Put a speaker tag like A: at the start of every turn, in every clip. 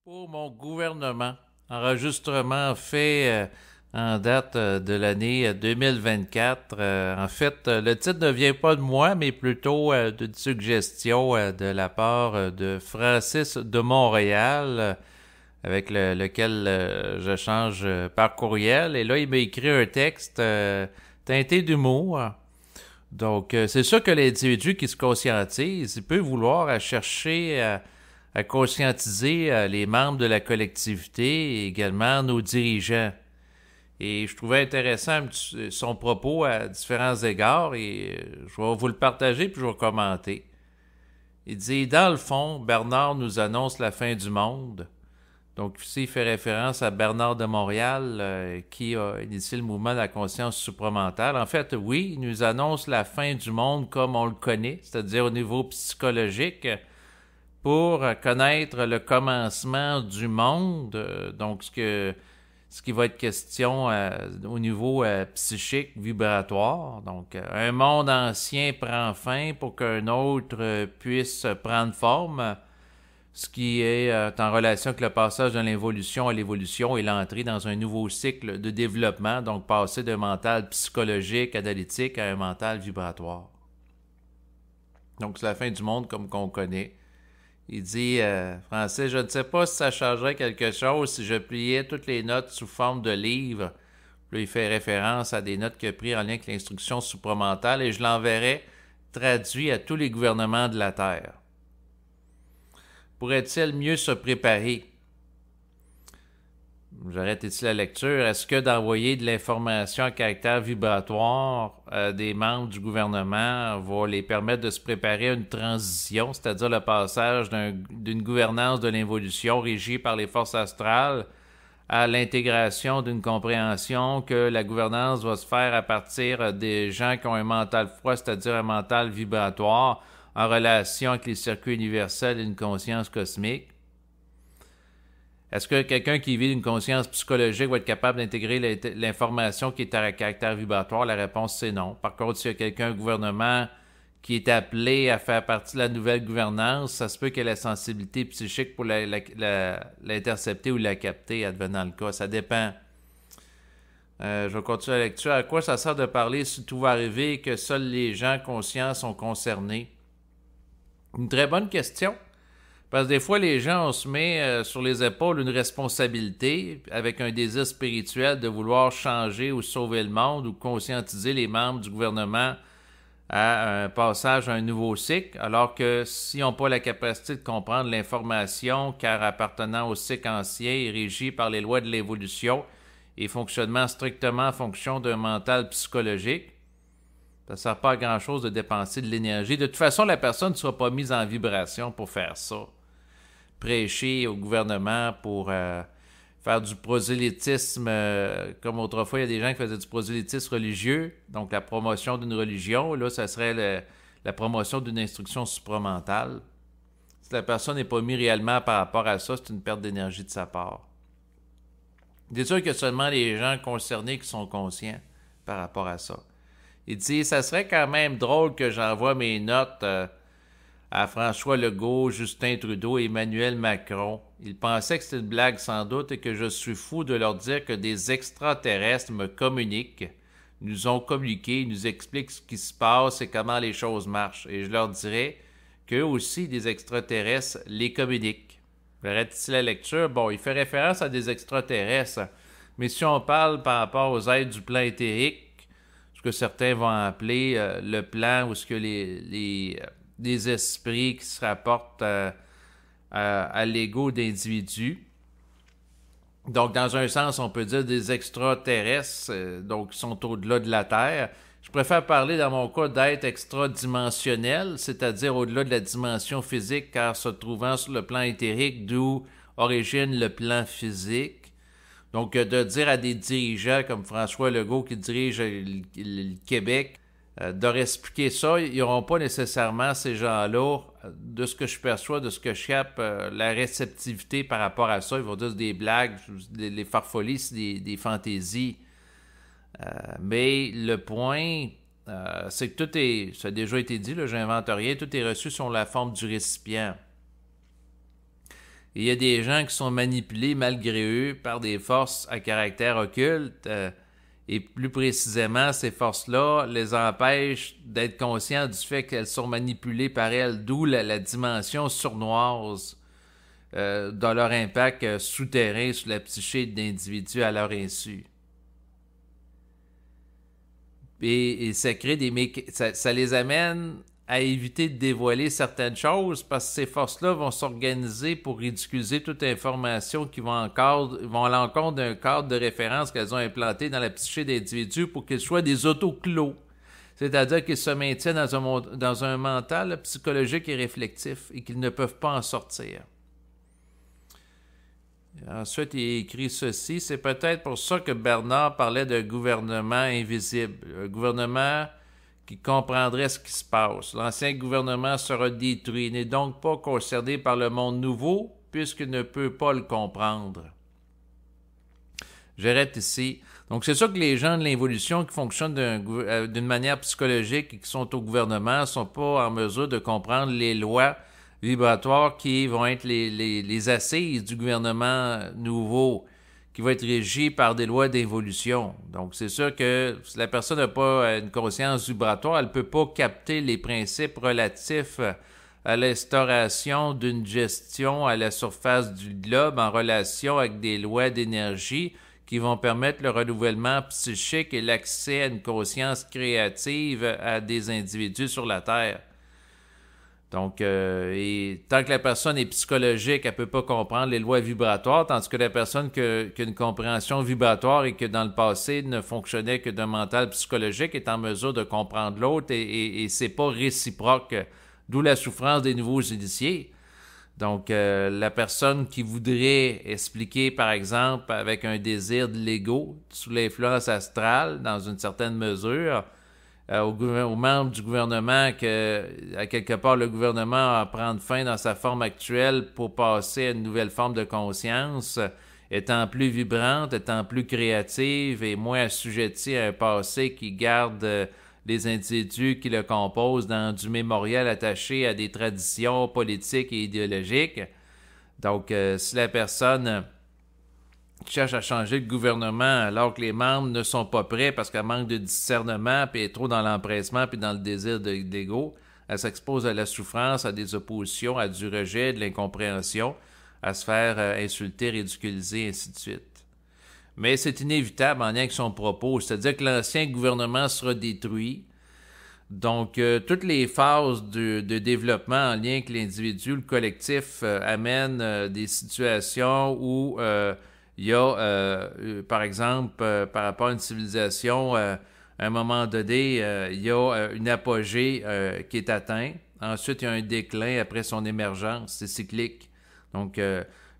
A: Pour mon gouvernement, enregistrement fait en date de l'année 2024. En fait, le titre ne vient pas de moi, mais plutôt d'une suggestion de la part de Francis de Montréal, avec lequel je change par courriel. Et là, il m'a écrit un texte teinté d'humour. Donc, c'est sûr que l'individu qui se conscientise, il peut vouloir à chercher à conscientiser les membres de la collectivité et également nos dirigeants. Et je trouvais intéressant son propos à différents égards et je vais vous le partager puis je vais commenter. Il dit, dans le fond, Bernard nous annonce la fin du monde. Donc ici, il fait référence à Bernard de Montréal qui a initié le mouvement de la conscience supramentale. En fait, oui, il nous annonce la fin du monde comme on le connaît, c'est-à-dire au niveau psychologique, pour connaître le commencement du monde, donc ce qui va être question au niveau psychique, vibratoire. Donc, un monde ancien prend fin pour qu'un autre puisse prendre forme, ce qui est en relation avec le passage de l'involution à l'évolution et l'entrée dans un nouveau cycle de développement, donc passer d'un mental psychologique, analytique, à un mental vibratoire. Donc, c'est la fin du monde comme qu'on connaît. Il dit, Francis, je ne sais pas si ça changerait quelque chose si je pliais toutes les notes sous forme de livres. Là, il fait référence à des notes qu'il a prises en lien avec l'instruction supramentale et je l'enverrais traduit à tous les gouvernements de la Terre. Pourrait-il mieux se préparer? J'arrête ici la lecture. Est-ce que d'envoyer de l'information à caractère vibratoire à des membres du gouvernement va les permettre de se préparer à une transition, c'est-à-dire le passage d'une gouvernance de l'évolution régie par les forces astrales à l'intégration d'une compréhension que la gouvernance va se faire à partir des gens qui ont un mental froid, c'est-à-dire un mental vibratoire, en relation avec les circuits universels et une conscience cosmique? Est-ce que quelqu'un qui vit une conscience psychologique va être capable d'intégrer l'information qui est à caractère vibratoire? La réponse, c'est non. Par contre, s'il y a quelqu'un, un gouvernement, qui est appelé à faire partie de la nouvelle gouvernance, ça se peut qu'il ait la sensibilité psychique pour l'intercepter ou la capter, advenant le cas. Ça dépend. Je vais continuer la lecture. À quoi ça sert de parler si tout va arriver et que seuls les gens conscients sont concernés? Une très bonne question. Parce que des fois, les gens, on se met sur les épaules une responsabilité avec un désir spirituel de vouloir changer ou sauver le monde ou conscientiser les membres du gouvernement à un passage à un nouveau cycle, alors que s'ils n'ont pas la capacité de comprendre l'information, car appartenant au cycle ancien et régi par les lois de l'évolution et fonctionnement strictement en fonction d'un mental psychologique, ça ne sert pas à grand-chose de dépenser de l'énergie. De toute façon, la personne ne sera pas mise en vibration pour faire ça. Prêcher au gouvernement pour faire du prosélytisme, comme autrefois, il y a des gens qui faisaient du prosélytisme religieux, donc la promotion d'une religion. Là, ça serait la promotion d'une instruction supramentale. Si la personne n'est pas mise réellement par rapport à ça, c'est une perte d'énergie de sa part. C'est sûr qu'il y a seulement les gens concernés qui sont conscients par rapport à ça. Il dit, ça serait quand même drôle que j'envoie mes notes à François Legault, Justin Trudeau et Emmanuel Macron. Ils pensaient que c'était une blague sans doute et que je suis fou de leur dire que des extraterrestres me communiquent, nous ont communiqué, nous expliquent ce qui se passe et comment les choses marchent. Et je leur dirais qu'eux aussi, des extraterrestres, les communiquent. J'arrête ici la lecture. Bon, il fait référence à des extraterrestres. Mais si on parle par rapport aux êtres du plan éthérique, ce que certains vont appeler le plan où ce que des esprits qui se rapportent à l'ego d'individus. Donc, dans un sens, on peut dire des extraterrestres, donc qui sont au-delà de la Terre. Je préfère parler, dans mon cas, d'êtres extradimensionnels, c'est-à-dire au-delà de la dimension physique, car se trouvant sur le plan éthérique, d'où origine le plan physique. Donc, de dire à des dirigeants comme François Legault qui dirige le Québec, de leur expliquer ça, ils n'auront pas nécessairement, ces gens-là, de ce que je perçois, de ce que je capte, la réceptivité par rapport à ça. Ils vont dire des blagues, les farfolies, c'est des fantaisies. Mais le point, c'est que tout est, ça a déjà été dit, là, j'invente rien, tout est reçu sur la forme du récipient. Et il y a des gens qui sont manipulés malgré eux par des forces à caractère occulte. Et plus précisément, ces forces-là les empêchent d'être conscients du fait qu'elles sont manipulées par elles, d'où la dimension sournoise de leur impact souterrain sur la psyché d'individus à leur insu. Et ça crée ça les amène à éviter de dévoiler certaines choses parce que ces forces-là vont s'organiser pour ridiculiser toute information qui vont à l'encontre d'un cadre de référence qu'elles ont implanté dans la psyché d'individus pour qu'ils soient des autoclos. C'est-à-dire qu'ils se maintiennent dans un mental psychologique et réflectif et qu'ils ne peuvent pas en sortir. Ensuite, il écrit ceci. C'est peut-être pour ça que Bernard parlait d'un gouvernement invisible. Un gouvernement qui comprendrait ce qui se passe. L'ancien gouvernement sera détruit. Il n'est donc pas concerné par le monde nouveau puisqu'il ne peut pas le comprendre. J'arrête ici. Donc, c'est ça que les gens de l'involution qui fonctionnent d'une manière psychologique et qui sont au gouvernement ne sont pas en mesure de comprendre les lois vibratoires qui vont être les assises du gouvernement nouveau, qui va être régi par des lois d'évolution. Donc, c'est sûr que si la personne n'a pas une conscience vibratoire, elle ne peut pas capter les principes relatifs à l'instauration d'une gestion à la surface du globe en relation avec des lois d'énergie qui vont permettre le renouvellement psychique et l'accès à une conscience créative à des individus sur la Terre. Donc, et tant que la personne est psychologique, elle ne peut pas comprendre les lois vibratoires, tandis que la personne qui a une compréhension vibratoire et que dans le passé ne fonctionnait que d'un mental psychologique est en mesure de comprendre l'autre et c'est pas réciproque, d'où la souffrance des nouveaux initiés. Donc, la personne qui voudrait expliquer, par exemple, avec un désir de l'ego, sous l'influence astrale, dans une certaine mesure, aux membres du gouvernement que, à quelque part, le gouvernement va prendre fin dans sa forme actuelle pour passer à une nouvelle forme de conscience, étant plus vibrante, étant plus créative et moins assujettie à un passé qui garde les individus qui le composent dans du mémorial attaché à des traditions politiques et idéologiques. Donc, si la personne cherche à changer le gouvernement alors que les membres ne sont pas prêts parce qu'elle manque de discernement puis est trop dans l'empressement puis dans le désir d'ego, elle s'expose à la souffrance, à des oppositions, à du rejet, de l'incompréhension, à se faire insulter, ridiculiser, ainsi de suite. Mais c'est inévitable en lien avec son propos, c'est-à-dire que l'ancien gouvernement sera détruit. Donc, toutes les phases de développement en lien avec l'individu, le collectif, amènent des situations où il y a, par exemple, par rapport à une civilisation, à un moment donné, il y a une apogée qui est atteinte. Ensuite, il y a un déclin après son émergence. C'est cyclique. Donc,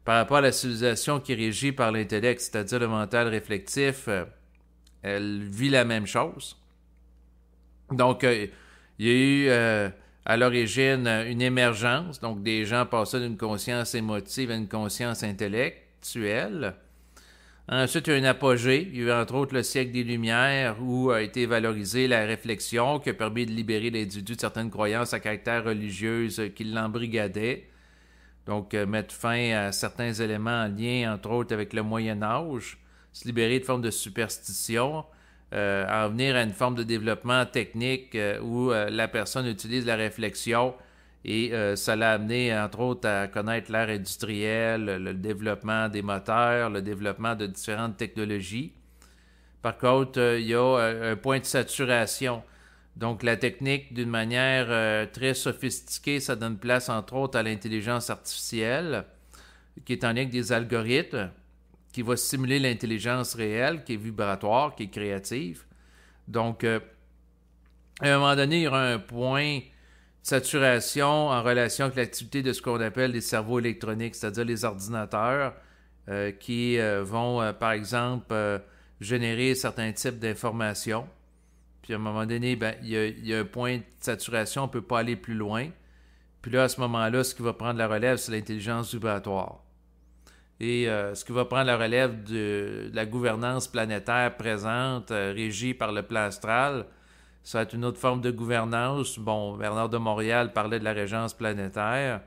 A: par rapport à la civilisation qui est régie par l'intellect, c'est-à-dire le mental réflectif, elle vit la même chose. Donc, il y a eu à l'origine une émergence, donc des gens passaient d'une conscience émotive à une conscience intellectuelle. Ensuite, il y a eu une apogée. Il y a eu entre autres le siècle des Lumières où a été valorisée la réflexion qui a permis de libérer l'individu de certaines croyances à caractère religieuse qui l'embrigadaient. Donc, mettre fin à certains éléments en lien, entre autres, avec le Moyen Âge, se libérer de formes de superstition, en venir à une forme de développement technique où la personne utilise la réflexion et ça l'a amené, entre autres, à connaître l'ère industrielle, le développement des moteurs, le développement de différentes technologies. Par contre, il y a un point de saturation. Donc, la technique, d'une manière très sophistiquée, ça donne place, entre autres, à l'intelligence artificielle, qui est en lien avec des algorithmes, qui va stimuler l'intelligence réelle, qui est vibratoire, qui est créative. Donc, à un moment donné, il y aura un point de saturation en relation avec l'activité de ce qu'on appelle les cerveaux électroniques, c'est-à-dire les ordinateurs qui vont, par exemple, générer certains types d'informations. Puis à un moment donné, il y a un point de saturation, on ne peut pas aller plus loin. Puis là, à ce moment-là, ce qui va prendre la relève, c'est l'intelligence vibratoire. Et ce qui va prendre la relève de la gouvernance planétaire présente, régie par le plan astral, ça va être une autre forme de gouvernance. Bon, Bernard de Montréal parlait de la régence planétaire.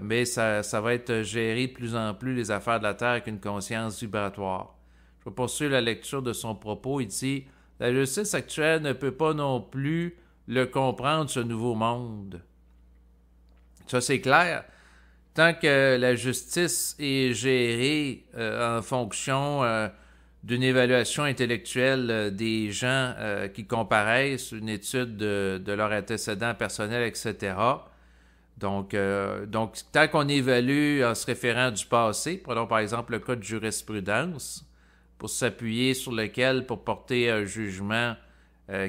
A: Mais ça va être géré de plus en plus, les affaires de la Terre, avec une conscience vibratoire. Je vais poursuivre la lecture de son propos. Il dit « La justice actuelle ne peut pas non plus le comprendre, ce nouveau monde. » Ça, c'est clair. Tant que la justice est gérée en fonction d'une évaluation intellectuelle des gens qui comparaissent, une étude de leurs antécédents personnels, etc., donc, tant qu'on évalue en se référant du passé, prenons par exemple le cas de jurisprudence, pour s'appuyer sur lequel, pour porter un jugement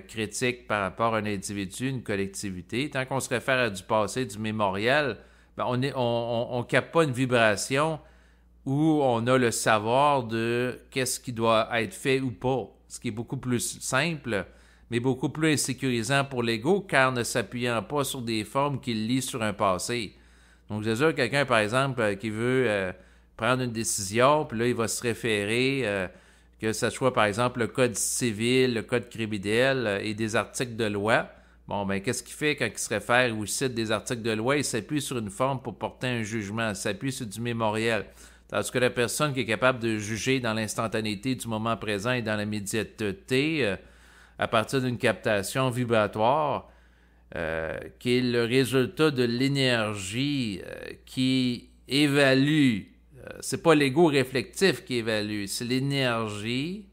A: critique par rapport à un individu, une collectivité, tant qu'on se réfère à du passé, du mémorial, ben on capte pas une vibration où on a le savoir de qu'est-ce qui doit être fait ou pas, ce qui est beaucoup plus simple, mais beaucoup plus insécurisant pour l'ego, car ne s'appuyant pas sur des formes qu'il lit sur un passé. Donc, c'est sûr, quelqu'un, par exemple, qui veut prendre une décision, puis là, il va se référer, que ce soit, par exemple, le code civil, le code criminel et des articles de loi. Bon, ben, qu'est-ce qu'il fait quand il se réfère ou cite des articles de loi? Il s'appuie sur une forme pour porter un jugement, il s'appuie sur du mémorial. Tandis que la personne qui est capable de juger dans l'instantanéité du moment présent et dans l'immédiateté, à partir d'une captation vibratoire, qui est le résultat de l'énergie qui évalue. C'est pas l'ego réflectif qui évalue, c'est l'énergie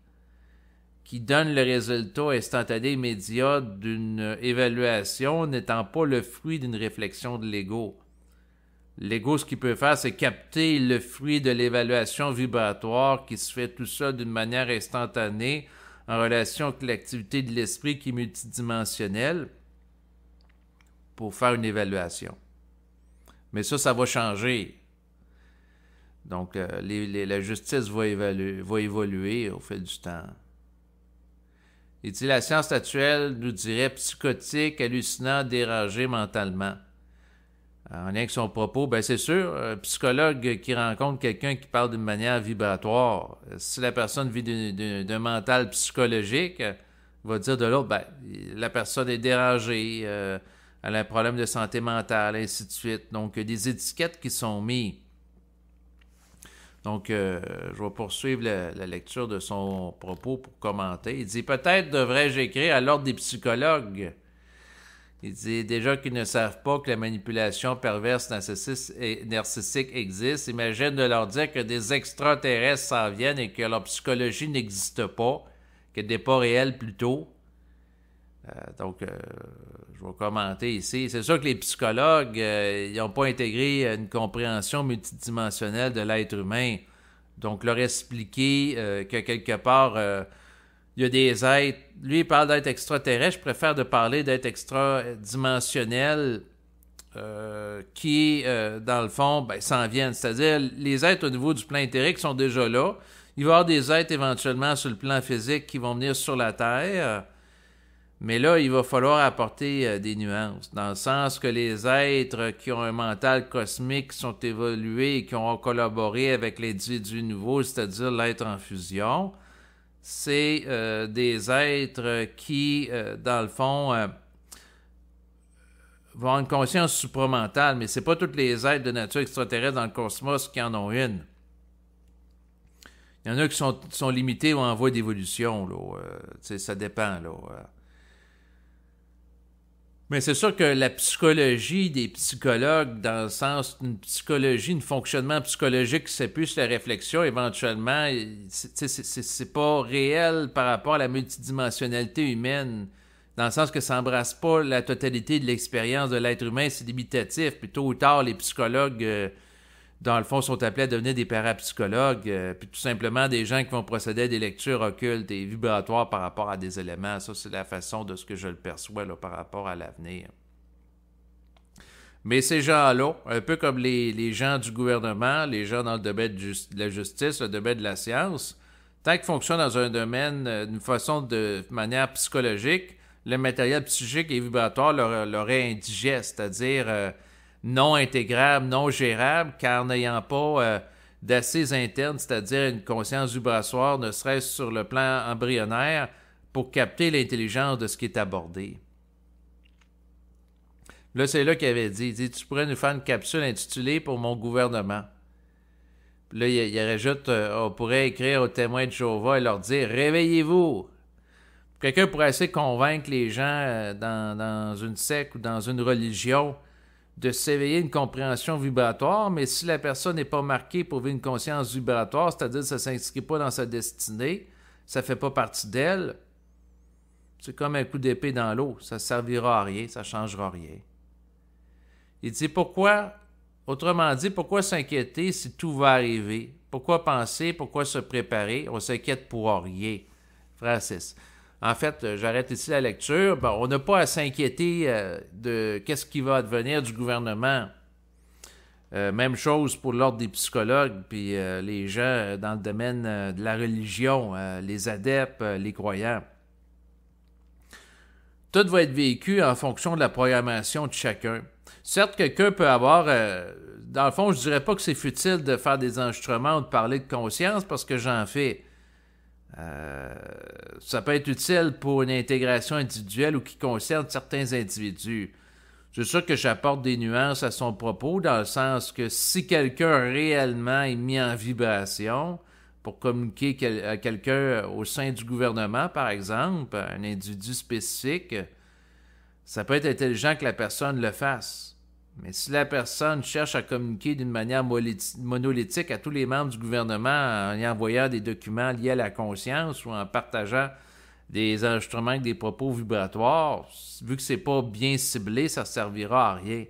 A: qui donne le résultat instantané immédiat d'une évaluation n'étant pas le fruit d'une réflexion de l'ego. L'ego, ce qu'il peut faire, c'est capter le fruit de l'évaluation vibratoire qui se fait tout ça d'une manière instantanée en relation avec l'activité de l'esprit qui est multidimensionnelle pour faire une évaluation. Mais ça va changer. Donc, la justice va évoluer au fil du temps. Il dit, la science actuelle nous dirait psychotique, hallucinant, dérangé mentalement. En lien avec son propos, ben c'est sûr, un psychologue qui rencontre quelqu'un qui parle d'une manière vibratoire, si la personne vit d'un mental psychologique, va dire de l'autre, ben, la personne est dérangée, elle a un problème de santé mentale, ainsi de suite. Donc, il y a des étiquettes qui sont mises. Donc, je vais poursuivre la lecture de son propos pour commenter. Il dit, peut-être devrais-je écrire à l'ordre des psychologues. Il dit déjà qu'ils ne savent pas que la manipulation perverse narcissique existe. Imagine de leur dire que des extraterrestres s'en viennent et que leur psychologie n'existe pas, qu'elle n'est pas réelle plutôt. Donc, je vais commenter ici. C'est sûr que les psychologues, ils n'ont pas intégré une compréhension multidimensionnelle de l'être humain. Donc, leur expliquer que quelque part, il y a des êtres... Lui, il parle d'êtres extraterrestres. Je préfère de parler d'êtres extradimensionnels qui, dans le fond, ben, s'en viennent. C'est-à-dire, les êtres au niveau du plan éthérique sont déjà là. Il va y avoir des êtres éventuellement sur le plan physique qui vont venir sur la Terre. Mais là, il va falloir apporter des nuances, dans le sens que les êtres qui ont un mental cosmique sont évolués et qui ont collaboré avec l'individu nouveau, c'est-à-dire l'être en fusion, c'est des êtres qui, dans le fond, vont avoir une conscience supramentale, mais c'est pas tous les êtres de nature extraterrestre dans le cosmos qui en ont une. Il y en a qui sont limités ou en voie d'évolution, là. Ça dépend, là. Mais c'est sûr que la psychologie des psychologues, dans le sens d'une psychologie, un fonctionnement psychologique qui s'appuie sur la réflexion, éventuellement, c'est pas réel par rapport à la multidimensionnalité humaine, dans le sens que ça n'embrasse pas la totalité de l'expérience de l'être humain, c'est limitatif. Puis tôt ou tard, les psychologues, dans le fond, sont appelés à devenir des parapsychologues, puis tout simplement des gens qui vont procéder à des lectures occultes et vibratoires par rapport à des éléments. Ça, c'est la façon de ce que je le perçois là, par rapport à l'avenir. Mais ces gens-là, un peu comme les gens du gouvernement, les gens dans le domaine de la justice, le domaine de la science, tant qu'ils fonctionnent dans un domaine d'une façon de manière psychologique, le matériel psychique et vibratoire leur est indigeste, c'est-à-dire non intégrable, non gérable, car n'ayant pas d'assises internes, c'est-à-dire une conscience vibratoire, ne serait-ce sur le plan embryonnaire, pour capter l'intelligence de ce qui est abordé. Là, c'est là qu'il avait dit, il dit, tu pourrais nous faire une capsule intitulée pour mon gouvernement. Puis là, il rajoute, on pourrait écrire aux témoins de Jéhovah et leur dire, réveillez-vous. Quelqu'un pourrait essayer de convaincre les gens dans une secte ou dans une religion de s'éveiller une compréhension vibratoire, mais si la personne n'est pas marquée pour vivre une conscience vibratoire, c'est-à-dire que ça ne s'inscrit pas dans sa destinée, ça ne fait pas partie d'elle, c'est comme un coup d'épée dans l'eau. Ça ne servira à rien, ça ne changera rien. Il dit pourquoi, autrement dit, pourquoi s'inquiéter si tout va arriver? Pourquoi penser? Pourquoi se préparer? On s'inquiète pour rien. Francis. En fait, j'arrête ici la lecture. Bon, on n'a pas à s'inquiéter de qu'est-ce qui va advenir du gouvernement. Même chose pour l'ordre des psychologues, puis les gens dans le domaine de la religion, les adeptes, les croyants. Tout va être vécu en fonction de la programmation de chacun. Certes, quelqu'un peut avoir... dans le fond, je dirais pas que c'est futile de faire des enregistrements ou de parler de conscience parce que j'en fais. Ça peut être utile pour une intégration individuelle ou qui concerne certains individus. C'est sûr que j'apporte des nuances à son propos, dans le sens que si quelqu'un réellement est mis en vibration pour communiquer à quelqu'un au sein du gouvernement, par exemple, un individu spécifique, ça peut être intelligent que la personne le fasse. Mais si la personne cherche à communiquer d'une manière monolithique à tous les membres du gouvernement en y envoyant des documents liés à la conscience ou en partageant des enregistrements avec des propos vibratoires, vu que c'est pas bien ciblé, ça ne servira à rien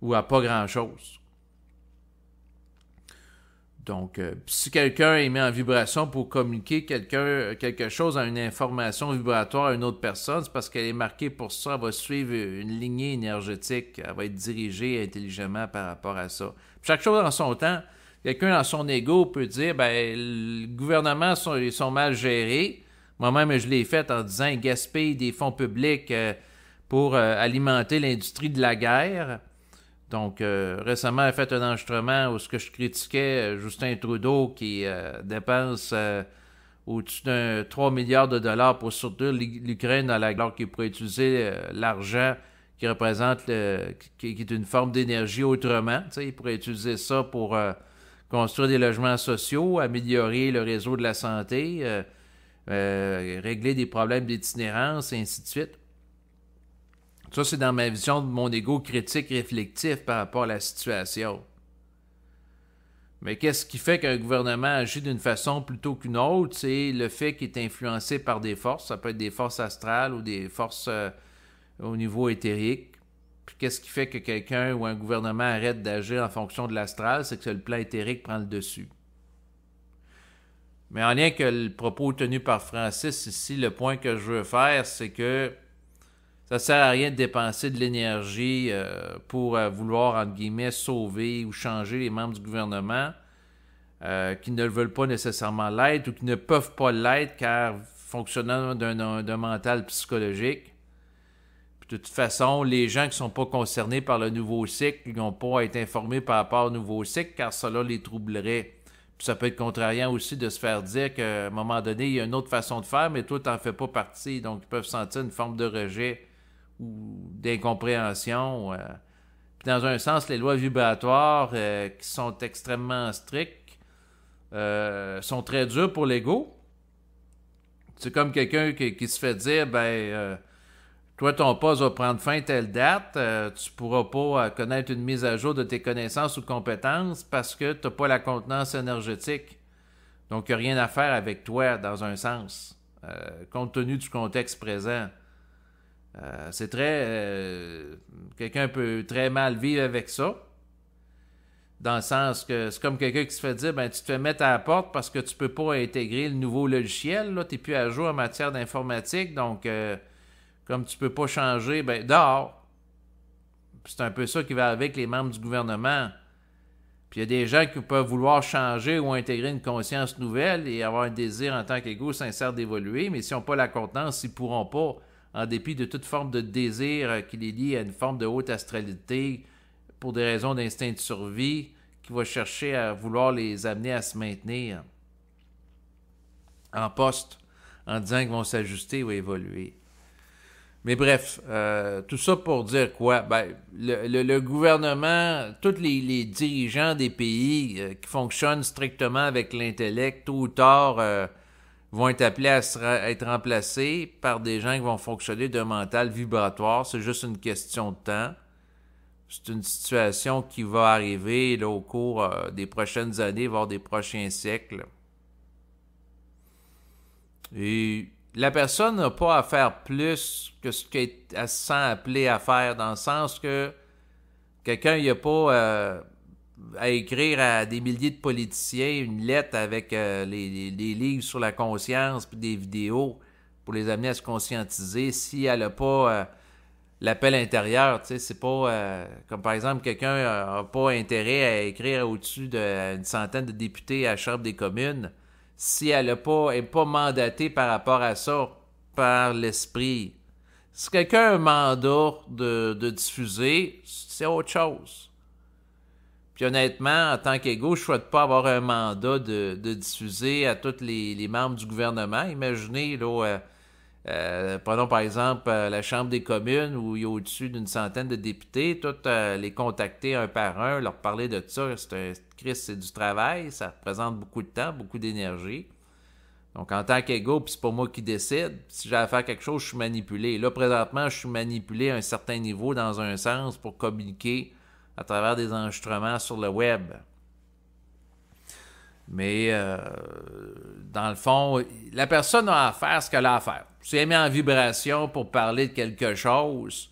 A: ou à pas grand-chose. Donc, si quelqu'un est mis en vibration pour communiquer quelque chose à une information vibratoire à une autre personne, c'est parce qu'elle est marquée pour ça, elle va suivre une lignée énergétique, elle va être dirigée intelligemment par rapport à ça. Puis chaque chose en son temps, quelqu'un dans son ego peut dire, ben, le gouvernement, ils sont mal gérés. Moi-même, je l'ai fait en disant, ils gaspillent des fonds publics pour alimenter l'industrie de la guerre. Donc, récemment, j'ai fait un enregistrement où ce que je critiquais Justin Trudeau qui dépense au-dessus d'un 3 milliards de dollars pour soutenir l'Ukraine alors qu'il pourrait utiliser l'argent qui représente, qui est une forme d'énergie autrement. Tu sais, il pourrait utiliser ça pour construire des logements sociaux, améliorer le réseau de la santé, régler des problèmes d'itinérance, et ainsi de suite. Ça, c'est dans ma vision de mon ego critique réflectif par rapport à la situation. Mais qu'est-ce qui fait qu'un gouvernement agit d'une façon plutôt qu'une autre? C'est le fait qu'il est influencé par des forces. Ça peut être des forces astrales ou des forces au niveau éthérique. Puis qu'est-ce qui fait que quelqu'un ou un gouvernement arrête d'agir en fonction de l'astral? C'est que le plan éthérique prend le dessus. Mais en lien avec le propos tenu par Francis ici, le point que je veux faire, c'est que ça ne sert à rien de dépenser de l'énergie pour vouloir, entre guillemets, sauver ou changer les membres du gouvernement qui ne veulent pas nécessairement l'être ou qui ne peuvent pas l'être car fonctionnant d'un mental psychologique. Puis, de toute façon, les gens qui ne sont pas concernés par le nouveau cycle, ils n'ont pas à être informés par rapport au nouveau cycle car cela les troublerait. Puis ça peut être contrariant aussi de se faire dire qu'à un moment donné, il y a une autre façon de faire, mais toi, tu n'en fais pas partie. Donc, ils peuvent sentir une forme de rejet ou d'incompréhension. Puis dans un sens, les lois vibratoires qui sont extrêmement strictes sont très dures pour l'ego. C'est comme quelqu'un qui se fait dire, toi, ton poste va prendre fin telle date, tu pourras pas connaître une mise à jour de tes connaissances ou compétences parce que tu n'as pas la contenance énergétique. Donc, il n'y a rien à faire avec toi dans un sens, compte tenu du contexte présent. C'est très... quelqu'un peut très mal vivre avec ça. Dans le sens que c'est comme quelqu'un qui se fait dire, tu te fais mettre à la porte parce que tu peux pas intégrer le nouveau logiciel. Tu n'es plus à jour en matière d'informatique. Donc, comme tu peux pas changer, dehors. C'est un peu ça qui va avec les membres du gouvernement. Puis il y a des gens qui peuvent vouloir changer ou intégrer une conscience nouvelle et avoir un désir en tant qu'ego sincère d'évoluer. Mais s'ils n'ont pas la contenance, ils ne pourront pas, en dépit de toute forme de désir qui les lie à une forme de haute astralité pour des raisons d'instinct de survie, qui va chercher à vouloir les amener à se maintenir en poste, en disant qu'ils vont s'ajuster ou évoluer. Mais bref, tout ça pour dire quoi? Ben, le gouvernement, tous les dirigeants des pays qui fonctionnent strictement avec l'intellect, tôt ou tard, vont être appelés à être remplacés par des gens qui vont fonctionner d'un mental vibratoire. C'est juste une question de temps. C'est une situation qui va arriver là, au cours des prochaines années, voire des prochains siècles. Et la personne n'a pas à faire plus que ce qu'elle se sent appelée à faire, dans le sens que quelqu'un n'a pas à écrire à des milliers de politiciens une lettre avec les livres sur la conscience puis des vidéos pour les amener à se conscientiser si elle n'a pas l'appel intérieur. Tu sais, c'est pas comme par exemple quelqu'un n'a pas intérêt à écrire au-dessus d'une centaine de députés à la Chambre des communes si elle n'est pas mandatée par rapport à ça, par l'esprit. Si quelqu'un a un mandat de diffuser, c'est autre chose. Puis honnêtement, en tant qu'égo, je ne souhaite pas avoir un mandat de diffuser à tous les membres du gouvernement. Imaginez, là, prenons par exemple la Chambre des communes où il y a au-dessus d'une centaine de députés, tous les contacter un par un, leur parler de ça. C'est du travail, ça représente beaucoup de temps, beaucoup d'énergie. Donc en tant qu'égo, puis c'est pas moi qui décide, si j'ai à faire quelque chose, je suis manipulé. Là, présentement, je suis manipulé à un certain niveau dans un sens pour communiquer à travers des enregistrements sur le web. Mais dans le fond, la personne a à faire ce qu'elle a à faire. Si elle met en vibration pour parler de quelque chose,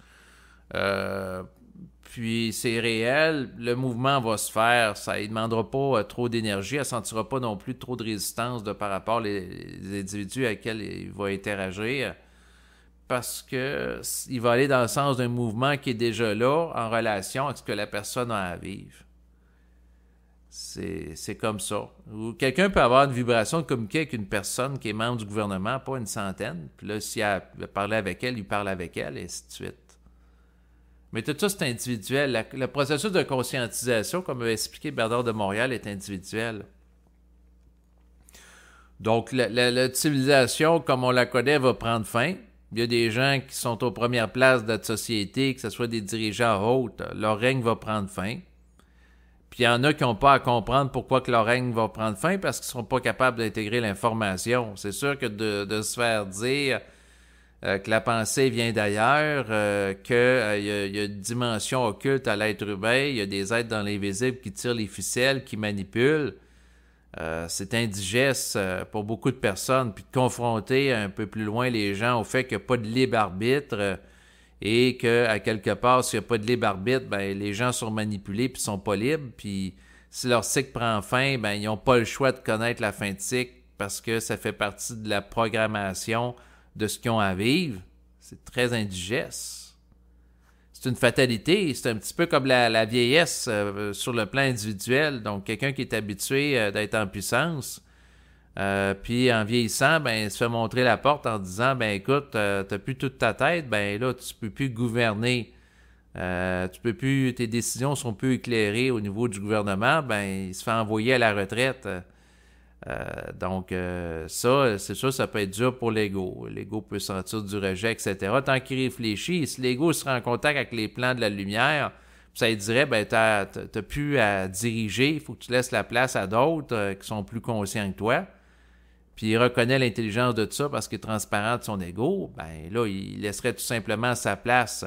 A: puis c'est réel, le mouvement va se faire. Ça ne demandera pas trop d'énergie. Elle ne sentira pas non plus trop de résistance par rapport aux individus avec lesquels il va interagir. Parce qu'il va aller dans le sens d'un mouvement qui est déjà là, en relation avec ce que la personne a à vivre. C'est comme ça. Ou quelqu'un peut avoir une vibration de communiquer avec une personne qui est membre du gouvernement, pas une centaine. Puis là, s'il a parlé avec elle, il parle avec elle, et ainsi de suite. Mais tout ça, c'est individuel. Le processus de conscientisation, comme a expliqué Bernard de Montréal, est individuel. Donc, la civilisation, comme on la connaît, va prendre fin. Il y a des gens qui sont aux premières places de notre société, que ce soit des dirigeants hauts, leur règne va prendre fin. Puis il y en a qui n'ont pas à comprendre pourquoi que leur règne va prendre fin parce qu'ils ne seront pas capables d'intégrer l'information. C'est sûr que de se faire dire que la pensée vient d'ailleurs, qu'il y a une dimension occulte à l'être humain, il y a des êtres dans l'invisible qui tirent les ficelles, qui manipulent, c'est indigeste pour beaucoup de personnes. Puis de confronter un peu plus loin les gens au fait qu'il n'y a pas de libre arbitre et qu'à quelque part, s'il n'y a pas de libre arbitre, ben, les gens sont manipulés puis sont pas libres. Puis si leur cycle prend fin, ben, ils n'ont pas le choix de connaître la fin de cycle parce que ça fait partie de la programmation de ce qu'ils ont à vivre. C'est très indigeste. C'est une fatalité. C'est un petit peu comme la vieillesse sur le plan individuel. Donc, quelqu'un qui est habitué d'être en puissance, puis en vieillissant, ben, il se fait montrer la porte en disant, ben écoute, t'as plus toute ta tête, ben là, tu peux plus gouverner. Tu peux plus, tes décisions sont plus éclairées au niveau du gouvernement, ben, il se fait envoyer à la retraite. Donc, ça, c'est sûr, ça peut être dur pour l'ego. L'ego peut sentir du rejet, etc. Tant qu'il réfléchit, si l'ego se rend en contact avec les plans de la lumière, ça lui dirait, ben, t'as plus à diriger, il faut que tu laisses la place à d'autres qui sont plus conscients que toi. Puis il reconnaît l'intelligence de ça parce qu'il est transparent de son ego, ben là, il laisserait tout simplement sa place.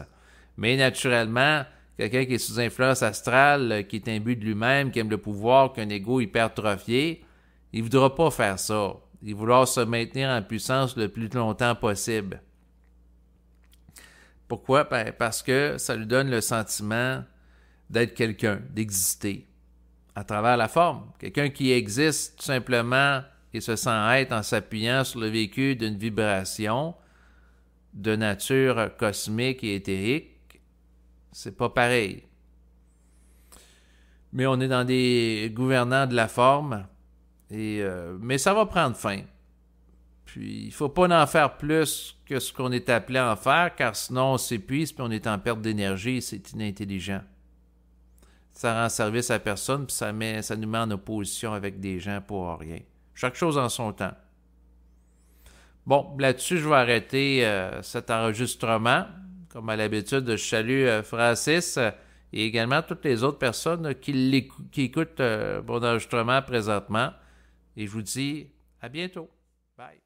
A: Mais naturellement, quelqu'un qui est sous influence astrale, qui est imbu de lui-même, qui aime le pouvoir, qui a un ego hypertrophié, il ne voudra pas faire ça. Il voudra se maintenir en puissance le plus longtemps possible. Pourquoi? Ben, parce que ça lui donne le sentiment d'être quelqu'un, d'exister à travers la forme. Quelqu'un qui existe tout simplement et se sent être en s'appuyant sur le vécu d'une vibration de nature cosmique et éthérique, c'est pas pareil. Mais on est dans des gouvernants de la forme, mais ça va prendre fin. Puis il ne faut pas en faire plus que ce qu'on est appelé à en faire, car sinon on s'épuise puis on est en perte d'énergie et c'est inintelligent. Ça rend service à personne puis ça nous met en opposition avec des gens pour rien. Chaque chose en son temps. Bon, là-dessus, je vais arrêter cet enregistrement. Comme à l'habitude, je salue Francis et également toutes les autres personnes qui écoutent mon enregistrement présentement. Et je vous dis à bientôt. Bye.